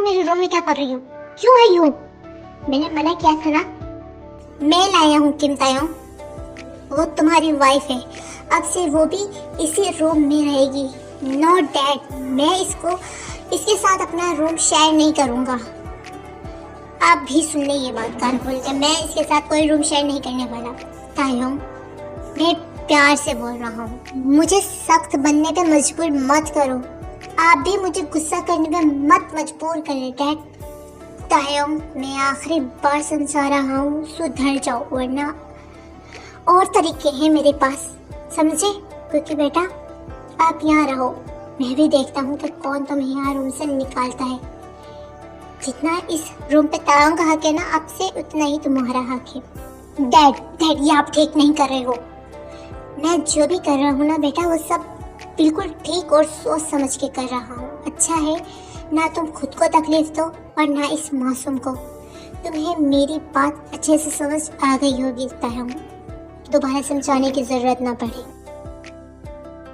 तुम मेरे रूम में क्या कर रही हो? क्यों आई हो? मैंने मना किया था ना। मैं लाया हूँ किम तायोंग, वो तुम्हारी वाइफ है। अब से वो भी इसी रूम में रहेगी। नो डैड, मैं इसके साथ अपना रूम शेयर नहीं करूँगा। आप भी सुन ले ये बात कान खोल के, मैं इसके साथ कोई रूम शेयर नहीं करने वाला। तायोंग, मैं प्यार से बोल रहा हूँ, मुझे सख्त बनने पे मजबूर मत करो। आप भी मुझे गुस्सा करने पे मत मजबूर करें डैड। तायोंग, मैं आखिरी बार समझा रहा हूँ, सुधर जाओ वरना और तरीके हैं मेरे पास, समझे? क्योंकि बेटा आप यहाँ रहो, मैं भी देखता हूँ कि कौन तुम्हें यहाँ रूम से निकालता है। जितना इस रूम पे तायोंग का हक है ना आपसे, उतना ही तुम्हारा हक है। डैड ये आप ठीक नहीं कर रहे हो। मैं जो भी कर रहा हूँ ना बेटा, वो सब बिल्कुल ठीक और सोच समझ के कर रहा हूँ। अच्छा है ना तुम खुद को तकलीफ दो और ना इस मासूम को। तुम्हें मेरी बात अच्छे से समझ आ गई होगी तायोंग, दोबारा समझाने की जरूरत ना पड़े।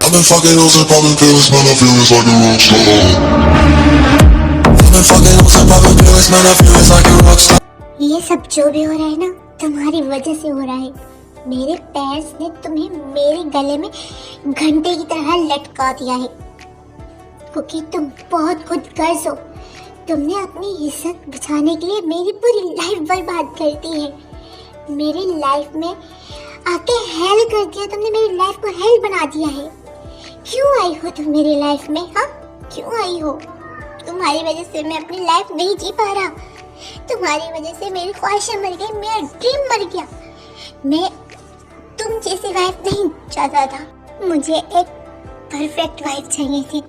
I've been fucking hoes and popping pills, man, I feel it's like a rockstar. I've been fucking hoes and popping pills, man, I feel it's like a rockstar. ये सब जो भी हो रहा है ना, तुम्हारी वजह से हो रहा है। मेरे पेरेंट्स ने तुम्हें मेरे गले में घंटे की तरह लटका दिया है, क्योंकि तुम बहुत खुदगर्ज हो। तुमने अपनी इज्जत बचाने के लिए मेरी पूरी लाइफ बर्बाद कर दी है। मेरी लाइफ में आके हेल कर दिया तुमने, मेरी लाइफ को हेल बना दिया है। क्यों आई हो तुम मेरी लाइफ में? हाँ, क्यों आई हो? तुम्हारी वजह से मैं अपनी लाइफ नहीं जी पा रहा। तुम्हारी वजह से मेरी ख्वाहिशें मर गई, मेरा ड्रीम मर गया। मैं तुम जैसी वाइफ नहीं चाहता था, मुझे एक परफेक्ट वाइफ चाहिए थी।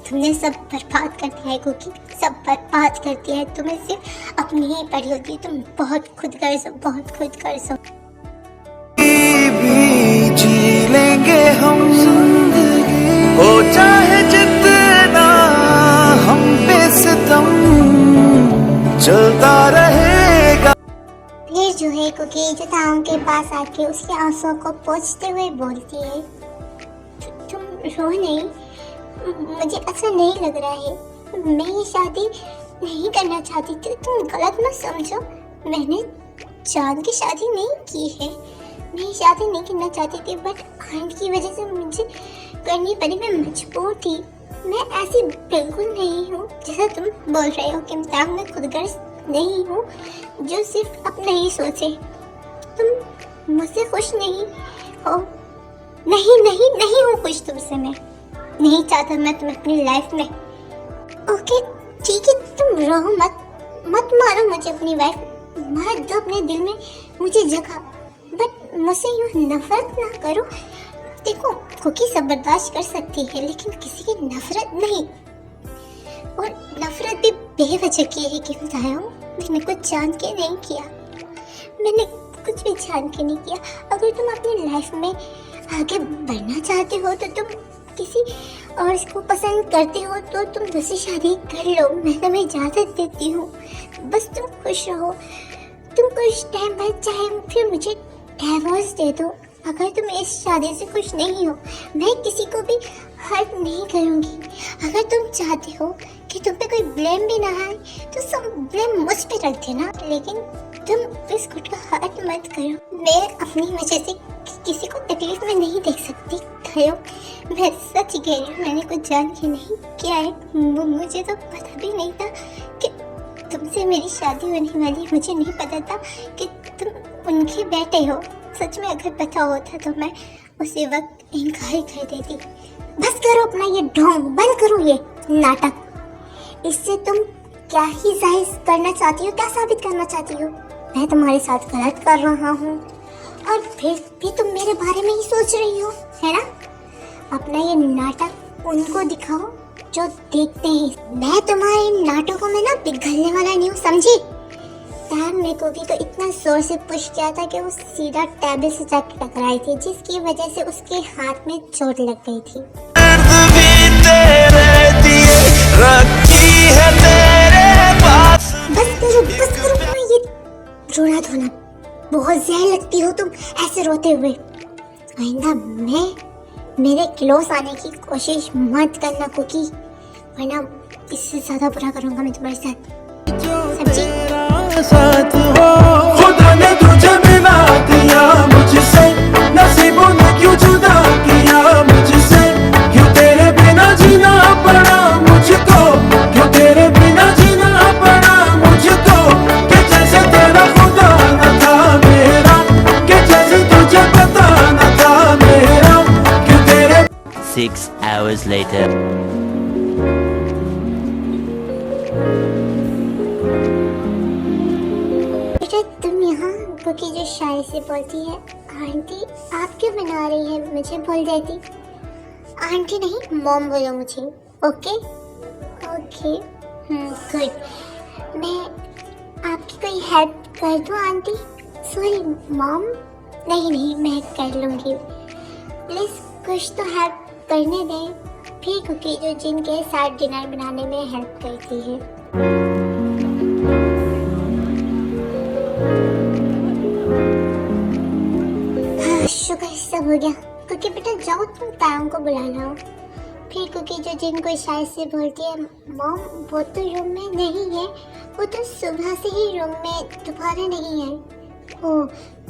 तुमने सब बर्बाद कर दिया है कुकी, सब बर्बाद कर दिया है। तुम्हें सिर्फ अपनी ही पड़ी होती। तुम बहुत खुदगर्ज हो, बहुत खुदगर्ज हो। भी जी लेंगे हम जिंदगी, हो चाहे जितना हम पे सितम चलता रहेगा। फिर जो है कुकी जो ताओं के पास आके उसके आंसुओं को पोंछते हुए बोलती है, तुम रो नहीं, मुझे अच्छा नहीं लग रहा है। मैं ये शादी नहीं करना चाहती थी, तुम गलत मत समझो। मैंने जान की शादी नहीं की है, मैं शादी नहीं करना चाहती थी, बट आंट की वजह से मुझे करनी पड़ी। मैं मजबूर थी। मैं ऐसी बिल्कुल नहीं हूँ जैसा तुम बोल रहे हो कि मैं खुदगर्ज नहीं हूँ जो सिर्फ अपना ही सोचे। तुम मुझसे खुश नहीं हो? नहीं हूँ खुश तुमसे। मैं नहीं चाहता मैं तुम्हें अपनी लाइफ में। ओके ठीक है, तुम रहो मत मारो मुझे अपनी वाइफ, मार दो अपने दिल में मुझे जगह, बट मुझसे यूँ नफरत ना करो। देखो कुकी सब बर्दाश्त कर सकती है, लेकिन किसी की नफरत नहीं। और नफरत भी बेवजह की है कि मैंने कुछ जान के नहीं किया, मैंने कुछ भी जान के नहीं किया। अगर तुम अपनी लाइफ में आगे बढ़ना चाहते हो तो तुम किसी और इसको पसंद करते हो तो तुम दूसरी शादी कर लो, मैं तुम्हें इजाज़त देती हूँ। बस तुम खुश रहो। तुम कुछ टाइम बाद चाहे फिर मुझे डिवोर्स दे दो। अगर तुम इस शादी से खुश नहीं हो, मैं किसी को भी हर्ट नहीं करूँगी। अगर तुम चाहते हो कि तुम पे कोई ब्लेम भी ना आए तो सब ब्लेम मुझ पे रख देना, लेकिन तुम इस खुद का हर्ट मत करो। मैं अपनी वजह से किसी को तकलीफ में नहीं देख सकती। मैं सच कह रही हूँ, मैंने कुछ जान के नहीं किया है। मुझे तो पता भी नहीं था कि तुमसे मेरी शादी होने वाली। मुझे नहीं पता था कि तुम उनके बेटे हो। सच में अगर पता होता तो मैं उसी वक्त इनकार कर देती। बस करो अपना ये ढोंग, बंद करो ये नाटक। इससे तुम क्या ही जाहिर करना चाहती हो, क्या साबित करना चाहती हो? मैं तुम्हारे साथ गलत कर रहा हूँ और फिर भी तुम मेरे बारे में ही सोच रही हो, है ना? अपना ये नाटक उनको दिखाओ जो देखते हैं। मैं तुम्हारे नाटकों में ना पिघलने वाला नहीं हूँ, समझी? टैब ने कुकी को इतना जोर से पुश किया था कि वो सीधा टेबल से जाकर टकराई थी, जिसकी वजह से उसके हाथ में चोट लग गई थी। बस करो अपना ये रोना धोना, बहुत जहर लगती हो तुम ऐसे रोते हुए। आइंदा मेरे क्लोज आने की कोशिश मत करना कुकी, वरना इससे ज्यादा बुरा करूंगा मैं तुम्हारे साथ। समझी? साथ हो खुदा ने तुझे मिला दिया मुझसे, नसीबों ने क्यों जुदा किया मुझसे, क्यों तेरे बिना जीना पड़ा मुझको, क्यों तेरे बिना जीना पड़ा मुझको, कि जैसे तेरा खुदा न था मेरा, कि जैसे तुझे पता न था मेरा, क्यों तेरे 6 hours later. बेटा तुम यहाँ कुकी जो शाय से बोलती है, आंटी आप क्यों बना रही है, मुझे बोल देती। आंटी नहीं मॉम बोलो मुझे। Okay okay good. मैं आपकी कोई हेल्प कर दूँ आंटी? Sorry mom. नहीं नहीं मैं कर लूँगी, प्लीज़ कुछ तो हेल्प करने दें। फिर कुकी जो जिनके साथ डिनर बनाने में हेल्प करती है। हाँ शुक्र सब हो गया। कुकी बेटा जाओ तुम तायम को बुला लाओ। फिर कुकी जो जिनको शायद से बोलती है, मॉम वो तो रूम में नहीं है, वो तो सुबह से ही रूम में दोबारा नहीं है। ओ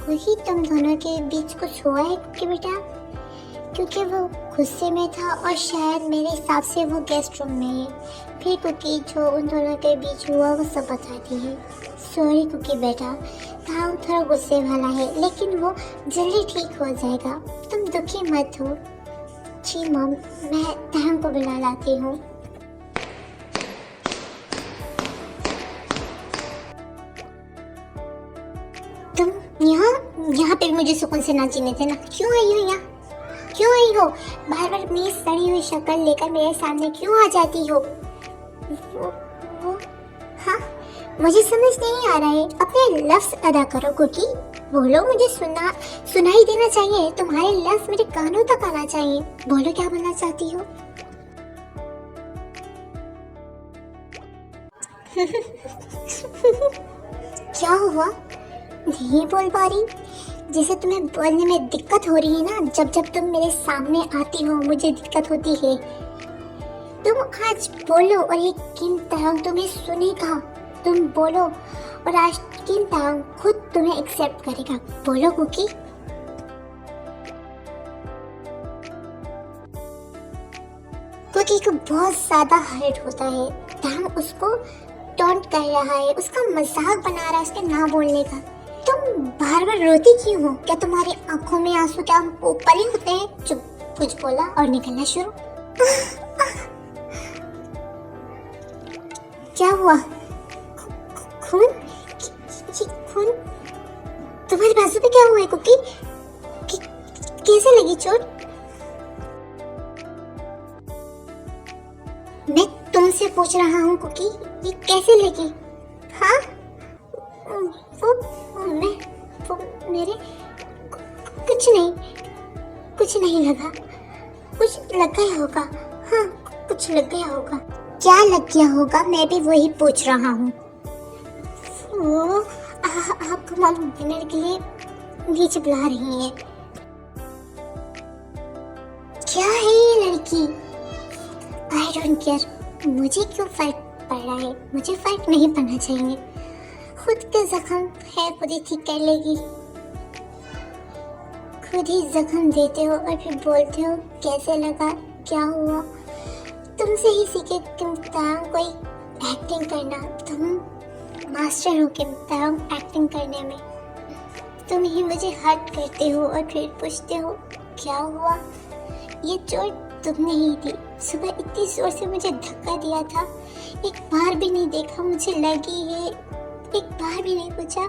कुकी तुम दोनों के बीच कुछ हुआ है कुकी बेटा? क्योंकि वो गुस्से में था और शायद मेरे हिसाब से वो गेस्ट रूम में है। फिर कुकी जो उन दोनों के बीच हुआ वो सब बताती है। सॉरी कुकी बेटा, ताऊ थोड़ा गुस्से वाला है लेकिन वो जल्दी ठीक हो जाएगा, तुम दुखी मत हो। जी मॉम, मैं ताऊ को बुला लाती हूँ। तुम यहाँ पे मुझे सुकून से ना जीने थे ना, क्यों आई हो यहाँ? क्यों आई हो? बार बार अपनी सड़ी हुई शक्ल लेकर मेरे सामने क्यों आ जाती हो? वो हाँ मुझे समझ नहीं आ रहा है, अपने लफ्ज अदा करो कुकी, बोलो, मुझे सुनाई देना चाहिए, तुम्हारे लफ्ज मेरे कानों तक आना चाहिए। बोलो क्या बोलना चाहती हो? क्या हुआ? नहीं बोल पा रही? जैसे तुम्हें बोलने में दिक्कत हो रही है ना, जब जब तुम मेरे सामने आती हो मुझे दिक्कत होती है। तुम आज बोलो और ये किन तरह तुम्हें सुनेगा। तुम बोलो और आज किन तरह खुद तुम्हें एक्सेप्ट करेगा। बोलो कुकी। कुकी को बहुत ज्यादा हर्ट होता है, तांग उसको टॉन्ट कर रहा है, उसका मजाक बना रहा है उसके ना बोलने का। तुम बार बार रोती क्यों हो? क्या तुम्हारी आंखों में आंसू क्या ऊपर ही होते हैं? चुप, कुछ बोला और निकलना शुरू। क्या हुआ? खून? खून? तुम्हारे बाजू पे क्या हुआ है कुकी? कैसे लगी चोट? मैं तुमसे पूछ रहा हूँ कुकी, ये कैसे लगी? हाँ वो मेरे कुछ नहीं लगा, कुछ लग गया होगा। हाँ कुछ लग गया होगा। क्या लग गया होगा? मैं भी वही पूछ रहा हूँ। आपको मॉम डिनर के लिए नीचे बुला रही है। क्या है ये लड़की? आई डोंट केयर, मुझे क्यों फर्क पड़ रहा है? मुझे फर्क नहीं पड़ना चाहिए। खुद के जख्म है खुद ही ठीक कर लेगी। खुद ही जख्म देते हो और फिर बोलते हो कैसे लगा, क्या हुआ। तुमसे ही सीखे तुम तांग कोई एक्टिंग करना। तुम मास्टर हो के तांग एक्टिंग करने में। तुम ही मुझे हर्ट करते हो और फिर पूछते हो क्या हुआ। ये चोट तुमने ही दी। सुबह इतनी जोर से मुझे धक्का दिया था, एक बार भी नहीं देखा मुझे लगी है, एक बार भी नहीं पूछा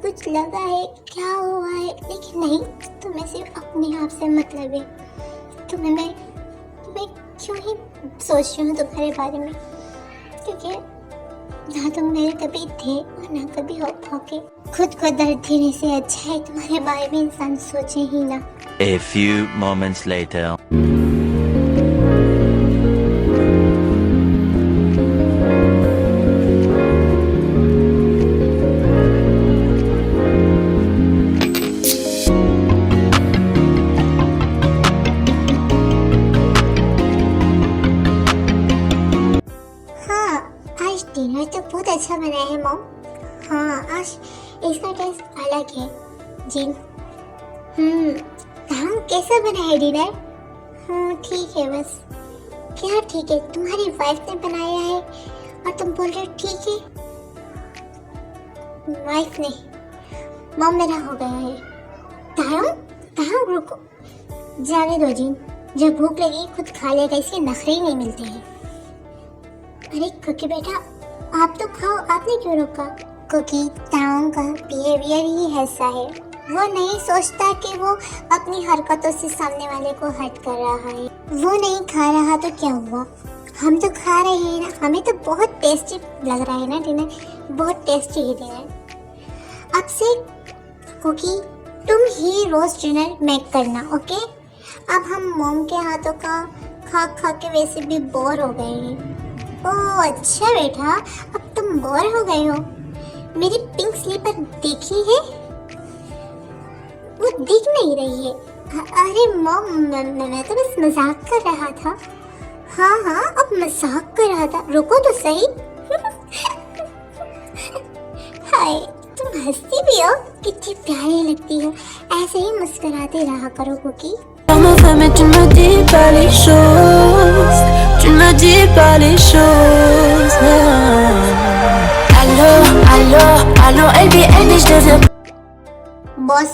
कुछ लगा है, क्या हुआ है। लेकिन नहीं, तुम्हें सिर्फ अपने आप से मतलब है। तुम्हें क्यों ही सोच रही हूँ तुम्हारे बारे में, क्योंकि ना तुम मेरे कभी थे और ना कभी हो पाओगे। खुद को दर्द देने से अच्छा है तुम्हारे बारे में इंसान सोचे ही ना। A few moments later. इसका टेस्ट अलग है जी। हाँ, कैसा बना है डिनर? हाँ ठीक है, बस क्या ठीक है? तुम्हारी वाइफ ने बनाया है और तुम बोल रहे हो ठीक है? वाइफ नहीं, मॉम मेरा हो गया है। तारों रुको, जाने दो जी, जब भूख लगी खुद खा लेगा, इसके नखरे ही नहीं मिलते हैं। अरे कुकी बेटा आप तो खाओ, आपने क्यों रोका? कुकी ताऊ का बिहेवियर ही ऐसा है, वो नहीं सोचता कि वो अपनी हरकतों से सामने वाले को हर्ट कर रहा है। वो नहीं खा रहा तो क्या हुआ, हम तो खा रहे हैं ना, हमें तो बहुत टेस्टी लग रहा है ना डिनर, बहुत टेस्टी है डिनर। अब से कुकी तुम ही रोज डिनर मेक करना, ओके? अब हम मॉम के हाथों का खा खा के वैसे भी बोर हो गए हैं। ओह अच्छा बेटा, अब तुम बोर हो गए हो। मेरी पिंक स्लीपर देखी है? वो दिख नहीं रही है। अरे मॉम, मैं तो बस मजाक कर रहा था। हाँ अब मजाक कर रहा था, रुको तो सही। हाय, तुम हंसती भी हो, कितनी प्यारी लगती हो, ऐसे ही मुस्कुराते रहा करो cookie. Mais tu ne me dis pas les choses, tu ne me dis pas les choses. Allô, baby, je te veux. Boss,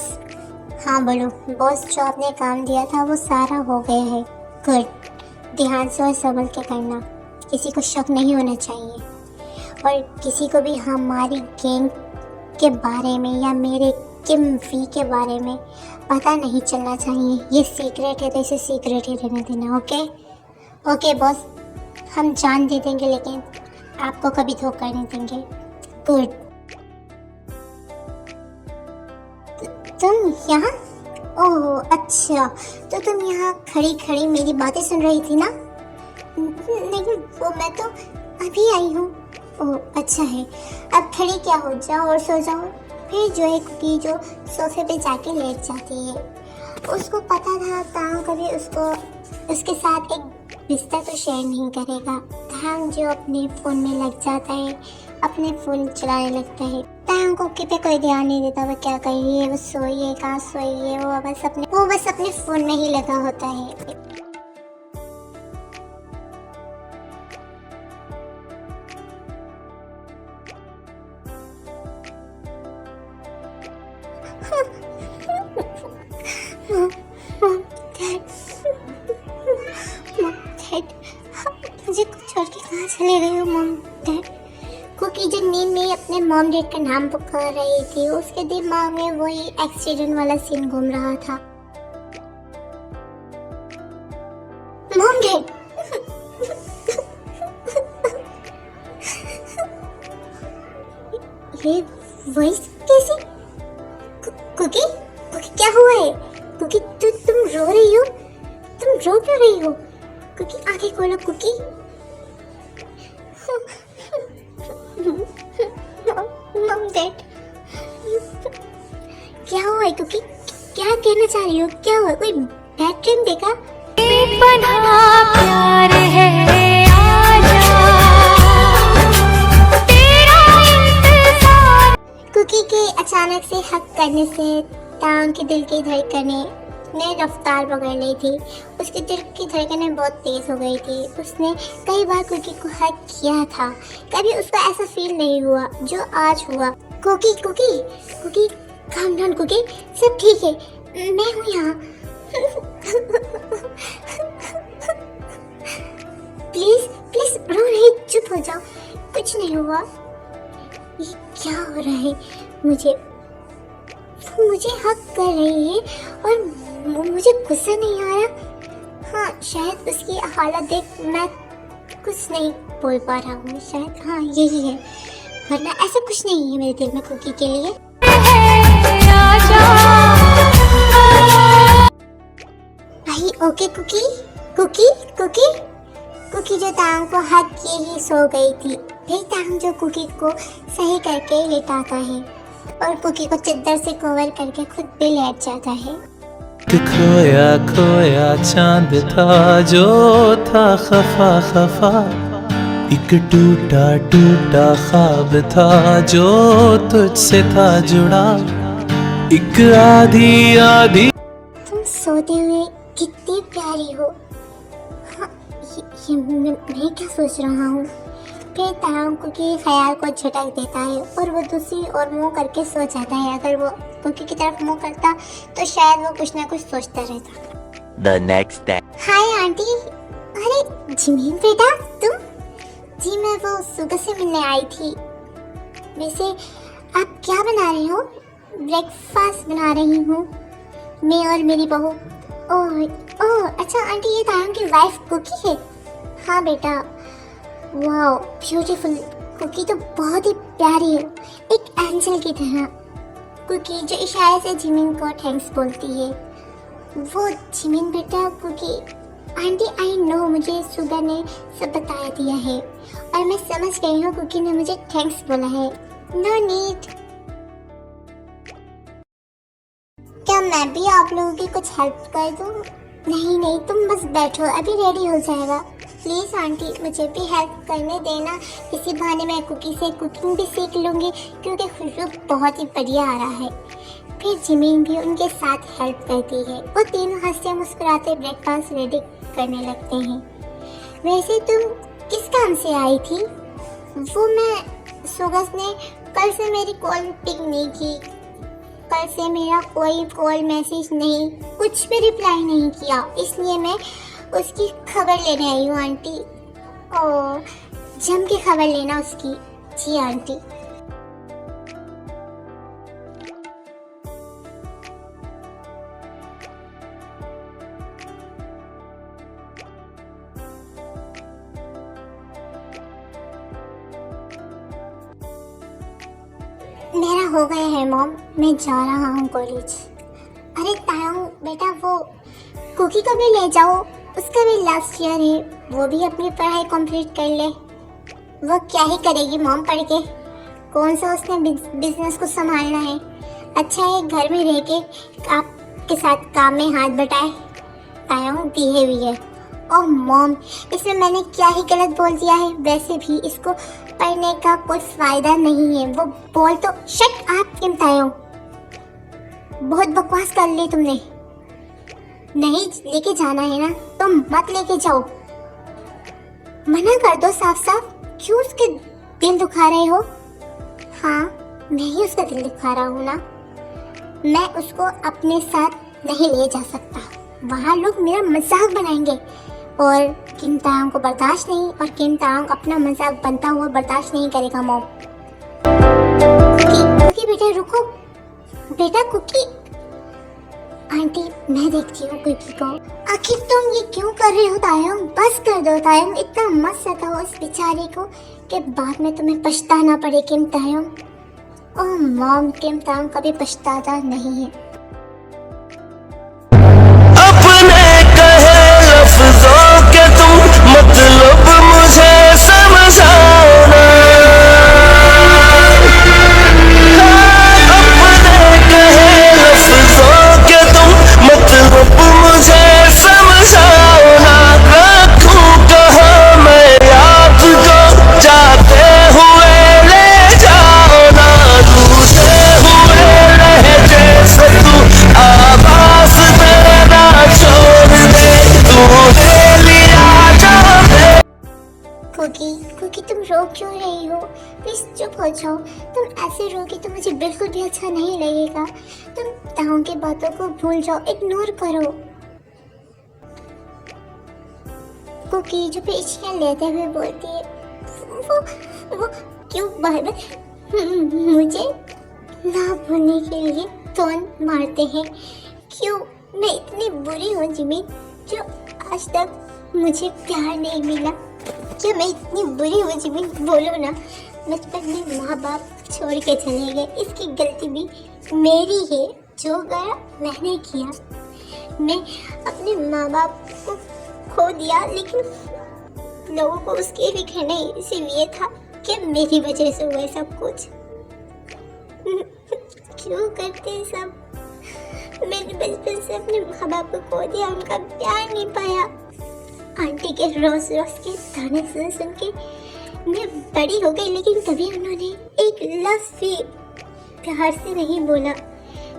हाँ बोलो। बॉस, जो आपने काम दिया था वो सारा हो गया है। गुड, ध्यान से और संभल के करना, किसी को शक नहीं होना चाहिए और किसी को भी हमारी गैंग के बारे में या मेरे किम वी के बारे में पता नहीं चलना चाहिए। ये सीक्रेट है तो इसे सीक्रेट ही रहने देना, ओके बॉस, हम जान दे देंगे लेकिन आपको कभी धोखा नहीं देंगे। गुड। तुम यहाँ? ओह अच्छा, तो तुम यहाँ खड़ी खड़ी मेरी बातें सुन रही थी ना? नहीं, वो मैं तो अभी आई हूँ। ओह अच्छा है, अब खड़ी क्या हो, जाओ और सो जाओ। फिर जो है कुकी जो सोफे पे जाके लेट जाती है, उसको पता था ताऊ कभी उसके साथ एक बिस्तर तो शेयर नहीं करेगा। ताऊ जो अपने फ़ोन में लग जाता है, अपने फ़ोन चलाने लगता है। ताऊ कुकी पे कोई ध्यान नहीं देता, वो क्या कर रही है, वो सोई है, कहाँ सोई है, वो बस अपने फ़ोन में ही लगा होता है। मुझे छोड़ के कहाँ चले गए हो मॉम डैड? कुकी जो नींद में अपने मॉम डैड का नाम पुकार रही थी, उसके दिमाग में वही एक्सीडेंट वाला सीन घूम रहा था। मॉम डैड, ये वॉइस कैसे? कुकी क्या हुआ है? कुकी तुम रो रही हो? तुम रो क्यों रही हो? कुकी आंखें खोलो कुकी। मॉम डैड, क्या हुआ है कुकी? क्या कहना चाह रही हो? क्या हुआ? कोई बैड ड्रीम देखा? प्यार है, आजा, तेरा इंतजार। कुकी के अचानक से हक करने से ताऊ के दिल की धड़कनें ने रफ्तार पकड़ ली थी। उसके दिल की धड़कनें बहुत तेज हो गई थी। उसने कई बार कुकी को हक किया था, कभी उसको ऐसा फील नहीं हुआ जो आज हुआ। कुकी काम डाउन कुकी, सब ठीक है, मैं हूँ यहाँ। प्लीज रो नहीं, चुप हो जाओ, कुछ नहीं हुआ। ये क्या हो रहा है? मुझे हक कर रही है और मुझे गुस्सा नहीं आ रहा। हाँ, शायद उसकी हालत देख मैं कुछ नहीं बोल पा रहा हूँ, शायद हाँ यही है, वरना ऐसा कुछ नहीं है मेरे दिल में कुकी के लिए। भाई ओके कुकी जो ताऊ को हक किए ही सो गई थी। फिर ताऊ जो कुकी को सही करके लेटाता है और कुकी को चादर से कवर करके खुद भी लेट जाता है। खोया चांद था जो था खफा, एक टूटा टूटा ख्वाब था जो तुझसे था जुड़ा, एक आधी आधी। तुम सोते हुए कितनी प्यारी हो। हाँ, ये मैं क्या सोच रहा हूँ। फिर तारों के ख्याल को झटक देता है और वो दूसरी ओर मुंह करके सो जाता है। अगर वो कुकी की तरफ मुंह करता तो शायद वो कुछ ना कुछ सोचता रहता। The next day. Hi aunty. अरे जिमीन बेटा तुम? जी मैं वो सुबह से मिलने आई थी। वैसे आप क्या बना रही हो? ब्रेकफास्ट बना रही हूँ मैं और मेरी बहू। ओह अच्छा आंटी, ये तायम की वाइफ कुकी है? हाँ बेटा। Wow beautiful. कुकी तो बहुत ही प्यारी है, एक एंजल की तरह। कुकी जो इशारे से जिमिन को थैंक्स बोलती है, वो जिमिन बेटा कुकी। आंटी आई नो, मुझे सुबह ने सब बता दिया है और मैं समझ गई हूँ कुकी ने मुझे थैंक्स बोला है। No need. क्या मैं भी आप लोगों की कुछ हेल्प कर दूँ? नहीं तुम बस बैठो, अभी रेडी हो जाएगा। प्लीज़ आंटी मुझे भी हेल्प करने देना। इसी बहाने मैं कुकी से कुकिंग भी सीख लूँगी क्योंकि खुशबू बहुत ही बढ़िया आ रहा है। फिर जिमीन भी उनके साथ हेल्प करती है। वो तीनों हंसते मुस्कुराते ब्रेकफास्ट रेडी करने लगते हैं। वैसे तुम किस काम से आई थी? वो मैं सुगस ने कल से मेरी कॉल पिक नहीं की। कल से मेरा कोई कॉल मैसेज नहीं, कुछ भी रिप्लाई नहीं किया, इसलिए मैं उसकी खबर लेने आई हूँ आंटी। ओह जम के खबर लेना उसकी। जी आंटी। मेरा हो गया है मॉम, मैं जा रहा हूँ कॉलेज। अरे ताऊ बेटा वो कुकी को भी ले जाओ, उसका भी लास्ट ईयर है, वो भी अपनी पढ़ाई कंप्लीट कर ले। वो क्या ही करेगी मॉम पढ़ के, कौन सा उसने बिजनेस को संभालना है। अच्छा है घर में रह के आपके साथ काम में हाथ बटाए। ताऊ बिहेवियर। ओह मॉम, इसमें मैंने क्या ही गलत बोल दिया है? वैसे भी इसको पढ़ने का कोई फायदा नहीं है। वो बोल तो शट आप किम ताऊ, बहुत बकवास कर ली तुमने। नहीं लेके जाना है ना तो मत लेके जाओ। मना कर दो साफ साफ। क्यों उसके दिल दुखा रहे हो? हाँ मैं ही उसका दिल दुखा रहा हूँ ना। मैं उसको अपने साथ नहीं ले जा सकता, वहाँ लोग मेरा मजाक बनाएंगे और किम तांग को बर्दाश्त नहीं, और किम तांग अपना मजाक बनता हुआ बर्दाश्त नहीं करेगा मॉम। कुकी बेटा रुको। बेटा कुकी। आंटी मैं देखती हूँ कुकी को। आखिर तुम ये क्यों कर रहे हो तायम? बस कर दो तायम, इतना मत सताओ इस बेचारे को कि बाद में तुम्हें पछताना पड़े किम तायम। ओह मॉम, किम तायम कभी पछताता नहीं है। अपने कहे लफ्जों के तुम मतलब मुझे समझाना। अपने कहे लफ्जों के तुम मतलब मुझे समझाना। रखूं कहाँ मैं याद को जाते हुए ले जाओ ना। दूसरे हुए लहजे से तू आवाज मेरा छोड़ दे, तूने लिया जाने। कुकी तुम रो क्यों रही हो? प्लीज चुप हो जाओ। तुम ऐसे रोगी तो मुझे बिल्कुल भी अच्छा नहीं लगेगा। तुम ताऊ की बातों को भूल जाओ, इग्नोर करो। कुकी जो पेचियां लेते हुए बोलती है, वो क्यों बार बार मुझे ना भूलने के लिए टोन मारते हैं? क्यों मैं इतनी बुरी हूँ जिमी जो आज तक मुझे प्यार नहीं मिला? क्या मैं इतनी बुरी हूँ जिमी? बोलो ना। बचपन में माँ बाप छोड़ के चले गए, इसकी गलती भी मेरी है। जो गया मैंने किया। मैं अपने माँ बाप को खो दिया, लेकिन लोगों को उसकी फिक्र नहीं, सिर्फ ये था कि मेरी वजह से हुआ सब कुछ। क्यों करते सब? मैंने बचपन से अपने माँ बाप को खो दिया, उनका प्यार नहीं पाया। आंटी के रोज रोज के ताने सुन सुन के मैं बड़ी हो गई लेकिन कभी उन्होंने एक लफ्ज़ भी प्यार से नहीं बोला।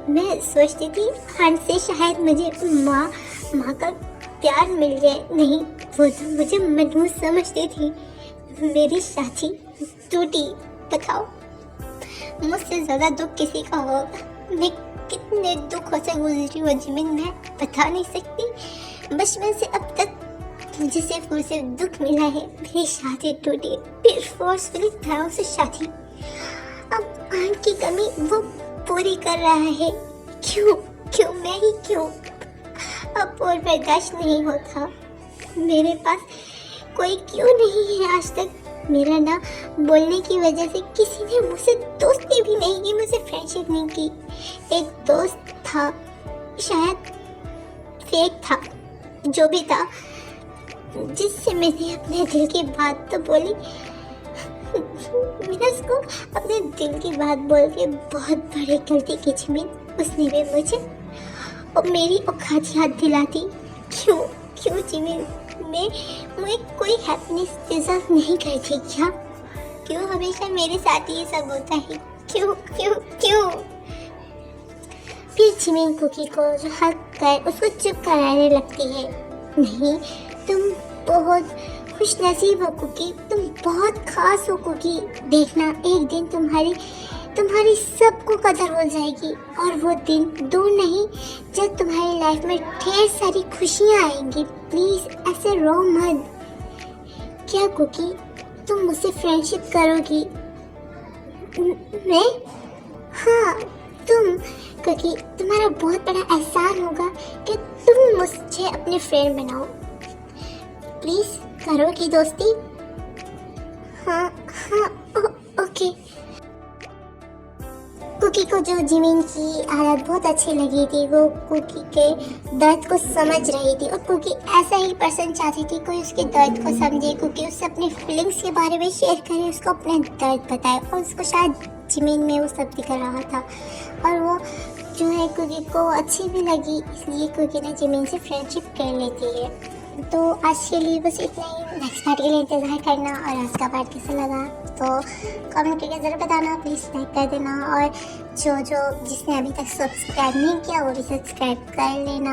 मैं सोचती थी खान से शायद मुझे माँ का प्यार मिल जाए, नहीं वो तो मुझे मनहूस समझती थी। मेरी शादी टूटी, बताओ मुझसे ज़्यादा दुख किसी का होगा। मैं कितने दुखों से गुजरी हूँ जिमिन, मैं बता नहीं सकती। बचपन से अब तक मुझे सिर्फ दुख मिला है। मेरी शादी टूटी, फिर फोर्सफुली था उसे शादी। अब आंख की कमी वो पूरी कर रहा है। क्यों मैं ही क्यों? अब और बर्दाश्त नहीं होता। मेरे पास कोई क्यों नहीं है आज तक। मेरा ना बोलने की वजह से किसी ने मुझसे दोस्ती भी नहीं की, मुझसे फ्रेंडशिप नहीं की। एक दोस्त था, शायद फेक था, जो भी था, जिससे मैंने अपने दिल की बात तो बोली। मैंने उसको अपने दिल की बात बोल के बहुत बड़ी गलती की जिमिन। उसने भी मुझे और मेरी औकात याद दिलाती। क्यों जिमिन? मैं कोई हैप्पीनेस डिजर्व नहीं करती क्या? क्यों हमेशा मेरे साथ ये सब होता है? क्यों? फिर जिमिन कुकी को जो हक कर उसको चुप कराने लगती है। नहीं, तुम बहुत खुश नसीब हो कुकी, तुम बहुत खास हो कुकी। देखना एक दिन तुम्हारी सबको कदर हो जाएगी, और वो दिन दूर नहीं जब तुम्हारी लाइफ में ढेर सारी खुशियाँ आएंगी। प्लीज ऐसे रो मत। क्या कुकी, तुम मुझसे फ्रेंडशिप करोगी? मैं? हाँ तुम। कुकी, तुम्हारा बहुत बड़ा एहसान होगा कि तुम मुझे अपने फ्रेंड बनाओ। प्लीज करोगी दोस्ती? हाँ ओके। कुकी को जो जिमिन की आदत बहुत अच्छी लगी थी, वो कुकी के दर्द को समझ रही थी, और कुकी ऐसा ही पर्सन चाहती थी कोई उसके दर्द को समझे, कुकी उससे अपनी फीलिंग्स के बारे में शेयर करे, उसको अपने दर्द बताए। और उसको शायद जिमिन में वो सब दिख रहा था, और वो जो है कुकी को अच्छी भी लगी, इसलिए कुकी ने जिमिन से फ्रेंडशिप कर लेती है। तो आज के लिए बस इतना ही। नेक्स्ट पार्ट के लिए इंतज़ार करना। और आज का पार्ट कैसा लगा तो कमेंट करके ज़रूर बताना। प्लीज़ लाइक कर देना, और जो जिसने अभी तक सब्सक्राइब नहीं किया वो भी सब्सक्राइब कर लेना।